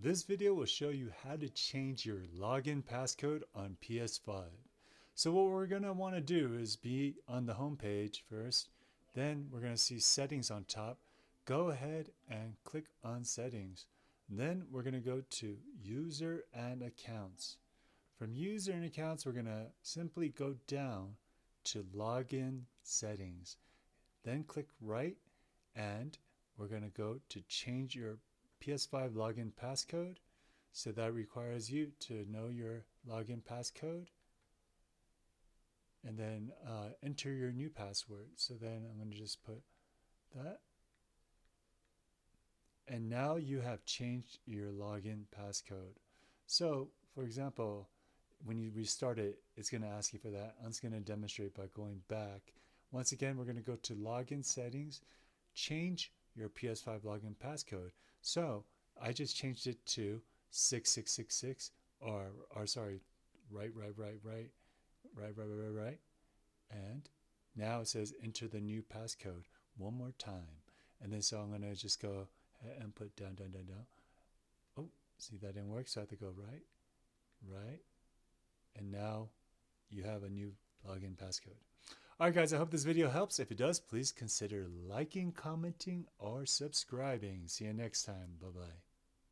This video will show you how to change your login passcode on PS5. So what we're going to want to do is be on the home page first, then we're going to see settings on top. Go ahead and click on settings. Then we're going to go to user and accounts. From user and accounts, we're going to simply go down to login settings. Then click right and we're going to go to change your PS5 login passcode. So that requires you to know your login passcode and then enter your new password. So then I'm going to just put that. And now you have changed your login passcode. So for example, when you restart it, it's going to ask you for that. I'm just going to demonstrate by going back. Once again, we're going to go to login settings, change your PS5 login passcode. So I just changed it to 6666 or sorry, right. And now it says enter the new passcode one more time. And then so I'm going to just go ahead and put down. Oh, see, that didn't work. So I have to go right. And now you have a new login passcode. Alright guys, I hope this video helps. If it does, please consider liking, commenting, or subscribing. See you next time. Bye-bye.